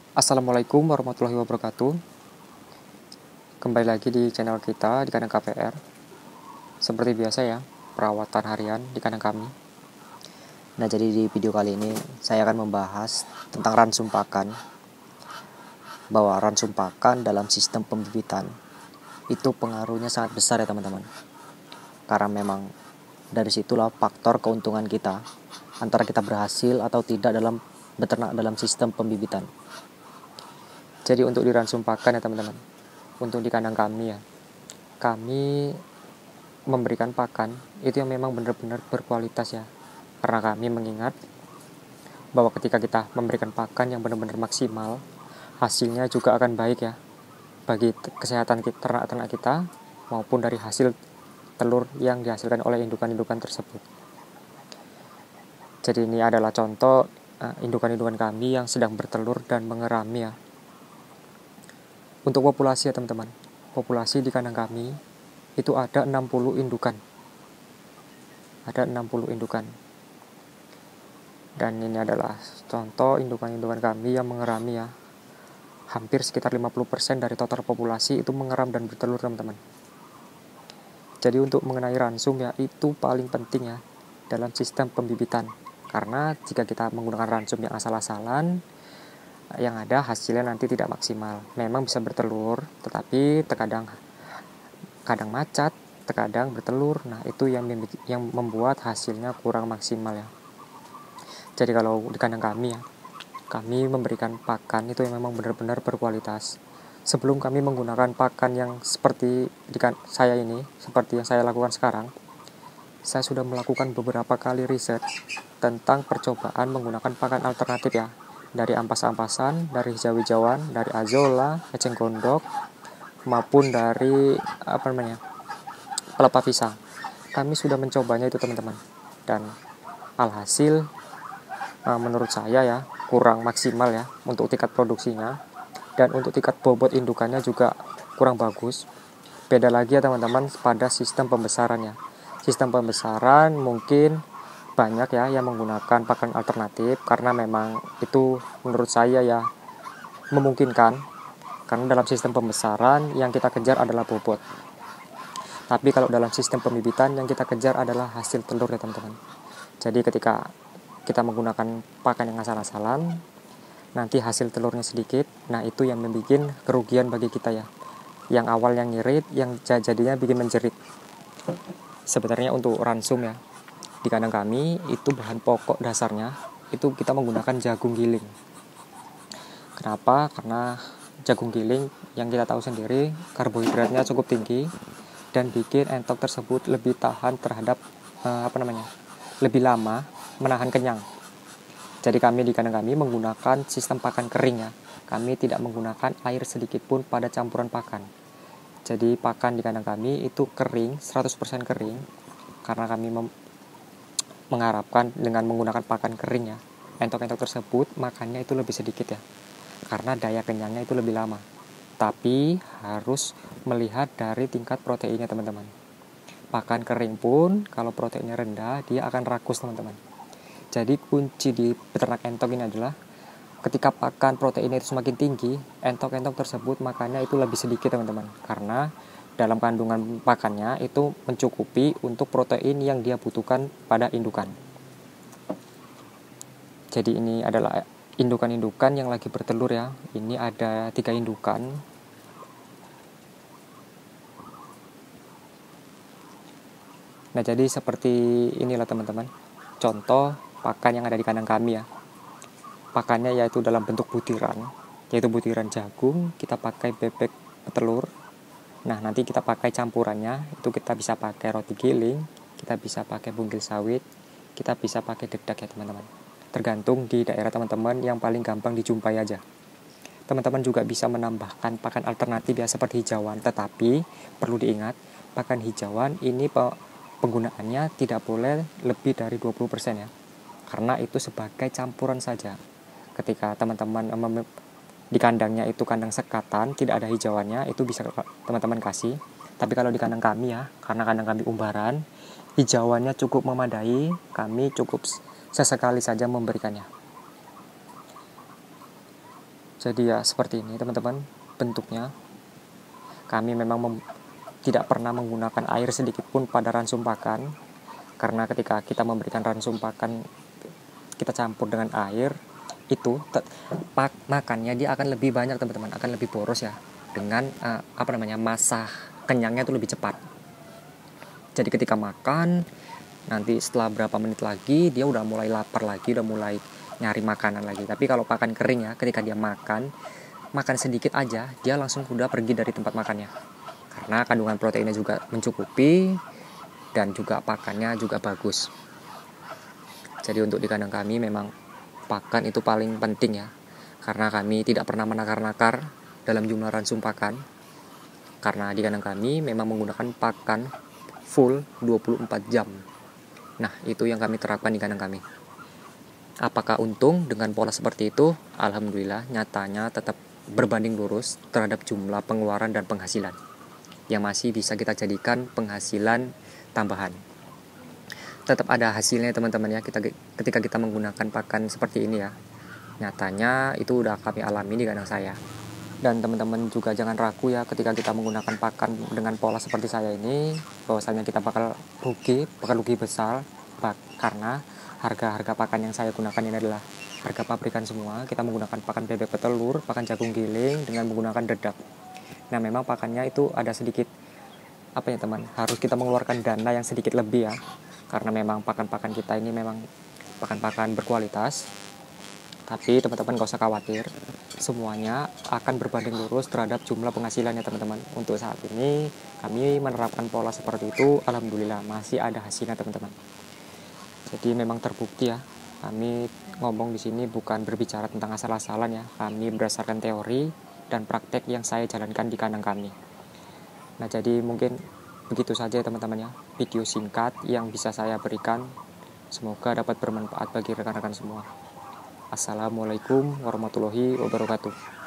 Assalamualaikum warahmatullahi wabarakatuh. Kembali lagi di channel kita di kandang KPR. Seperti biasa ya, perawatan harian di kandang kami. Nah, jadi di video kali ini saya akan membahas tentang ransum pakan. Bahwa ransum pakan dalam sistem pembibitan itu pengaruhnya sangat besar ya teman-teman. Karena memang dari situlah faktor keuntungan kita antara kita berhasil atau tidak dalam beternak dalam sistem pembibitan. Jadi untuk di ransum pakan ya teman-teman. Untuk di kandang kami ya, kami memberikan pakan itu yang memang benar-benar berkualitas ya. Karena kami mengingat bahwa ketika kita memberikan pakan yang benar-benar maksimal, hasilnya juga akan baik ya bagi kesehatan ternak-ternak kita maupun dari hasil telur yang dihasilkan oleh indukan-indukan tersebut. Jadi ini adalah contoh indukan-indukan kami yang sedang bertelur dan mengerami ya. Untuk populasi ya teman-teman, populasi di kandang kami itu ada 60 indukan. Ada 60 indukan. Dan ini adalah contoh indukan-indukan kami yang mengerami ya. Hampir sekitar 50% dari total populasi itu mengeram dan bertelur teman-teman. Jadi untuk mengenai ransum ya, itu paling penting ya dalam sistem pembibitan. Karena jika kita menggunakan ransum yang asal-asalan, yang ada hasilnya nanti tidak maksimal. Memang bisa bertelur, tetapi terkadang macat, terkadang bertelur. Nah, itu yang membuat hasilnya kurang maksimal ya. Jadi kalau di kandang kami ya, kami memberikan pakan itu yang memang benar-benar berkualitas. Sebelum kami menggunakan pakan yang seperti saya ini, seperti yang saya lakukan sekarang, saya sudah melakukan beberapa kali riset tentang percobaan menggunakan pakan alternatif ya. Dari ampas-ampasan, dari hijau-hijauan, dari azola, eceng gondok, maupun dari pelepah pisang. Kami sudah mencobanya itu teman-teman. Dan alhasil menurut saya ya kurang maksimal ya untuk tingkat produksinya. Dan untuk tingkat bobot indukannya juga kurang bagus. Beda lagi ya teman-teman pada sistem pembesarannya. Sistem pembesaran mungkin banyak ya yang menggunakan pakan alternatif karena memang itu menurut saya ya memungkinkan, karena dalam sistem pembesaran yang kita kejar adalah bobot. Tapi kalau dalam sistem pembibitan yang kita kejar adalah hasil telur ya teman-teman. Jadi ketika kita menggunakan pakan yang asal-asalan, nanti hasil telurnya sedikit. Nah, itu yang membuat kerugian bagi kita ya. Yang awalnya ngirit, yang jadinya bikin menjerit. Sebenarnya untuk ransum ya, di kandang kami itu bahan pokok dasarnya itu kita menggunakan jagung giling. Kenapa? Karena jagung giling yang kita tahu sendiri karbohidratnya cukup tinggi dan bikin entok tersebut lebih tahan terhadap lebih lama menahan kenyang. Jadi kami di kandang kami menggunakan sistem pakan kering ya. Kami tidak menggunakan air sedikit pun pada campuran pakan. Jadi pakan di kandang kami itu kering, 100% kering. Karena kami mengharapkan dengan menggunakan pakan kering ya, entok-entok tersebut makannya itu lebih sedikit ya. Karena daya kenyangnya itu lebih lama. Tapi harus melihat dari tingkat proteinnya teman-teman. Pakan kering pun kalau proteinnya rendah dia akan rakus teman-teman. Jadi kunci di peternak entok ini adalah ketika pakan proteinnya itu semakin tinggi, entok-entok tersebut makannya itu lebih sedikit teman-teman. Karena dalam kandungan pakannya itu mencukupi untuk protein yang dia butuhkan pada indukan. Jadi ini adalah indukan-indukan yang lagi bertelur ya. Ini ada 3 indukan. Nah, jadi seperti inilah teman-teman. Contoh pakan yang ada di kandang kami ya. Pakannya yaitu dalam bentuk butiran, yaitu butiran jagung, kita pakai bebek petelur. Nah, nanti kita pakai campurannya, itu kita bisa pakai roti giling, kita bisa pakai bunggil sawit, kita bisa pakai dedak ya teman-teman. Tergantung di daerah teman-teman yang paling gampang dijumpai aja. Teman-teman juga bisa menambahkan pakan alternatif ya seperti hijauan, tetapi perlu diingat, pakan hijauan ini penggunaannya tidak boleh lebih dari 20% ya. Karena itu sebagai campuran saja. Ketika teman-teman di kandangnya itu kandang sekatan, tidak ada hijauannya, itu bisa teman-teman kasih. Tapi kalau di kandang kami ya, karena kandang kami umbaran, hijauannya cukup memadai, kami cukup sesekali saja memberikannya. Jadi ya seperti ini teman-teman bentuknya. Kami memang tidak pernah menggunakan air sedikit pun pada ransum pakan, karena ketika kita memberikan ransum pakan kita campur dengan air, itu makannya dia akan lebih banyak teman-teman, akan lebih boros ya, dengan masa kenyangnya itu lebih cepat. Jadi ketika makan nanti setelah berapa menit lagi dia udah mulai lapar lagi, udah mulai nyari makanan lagi. Tapi kalau pakan kering ya, ketika dia makan sedikit aja dia langsung udah pergi dari tempat makannya, karena kandungan proteinnya juga mencukupi dan juga pakannya juga bagus. Jadi untuk di kandang kami memang pakan itu paling penting ya, karena kami tidak pernah menakar-nakar dalam jumlah ransum pakan, karena di kandang kami memang menggunakan pakan full 24 jam. Nah itu yang kami terapkan di kandang kami. Apakah untung dengan pola seperti itu? Alhamdulillah nyatanya tetap berbanding lurus terhadap jumlah pengeluaran dan penghasilan yang masih bisa kita jadikan penghasilan tambahan. Tetap ada hasilnya teman-teman ya, ketika kita menggunakan pakan seperti ini ya. Nyatanya itu udah kami alami di kandang saya. Dan teman-teman juga jangan ragu ya ketika kita menggunakan pakan dengan pola seperti saya ini, bahwasanya kita bakal rugi besar, karena harga pakan yang saya gunakan ini adalah harga pabrikan semua. Kita menggunakan pakan bebek petelur, pakan jagung giling dengan menggunakan dedak. Nah memang pakannya itu ada sedikit harus kita mengeluarkan dana yang sedikit lebih ya, karena memang pakan-pakan kita ini memang pakan-pakan berkualitas. Tapi teman-teman gak usah khawatir, semuanya akan berbanding lurus terhadap jumlah penghasilannya teman-teman. Untuk saat ini kami menerapkan pola seperti itu, alhamdulillah masih ada hasilnya teman-teman. Jadi memang terbukti ya, kami ngomong di sini bukan berbicara tentang asal-asalan ya, kami berdasarkan teori dan praktek yang saya jalankan di kandang kami. Nah jadi mungkin begitu saja teman-teman ya, video singkat yang bisa saya berikan, semoga dapat bermanfaat bagi rekan-rekan semua. Assalamualaikum warahmatullahi wabarakatuh.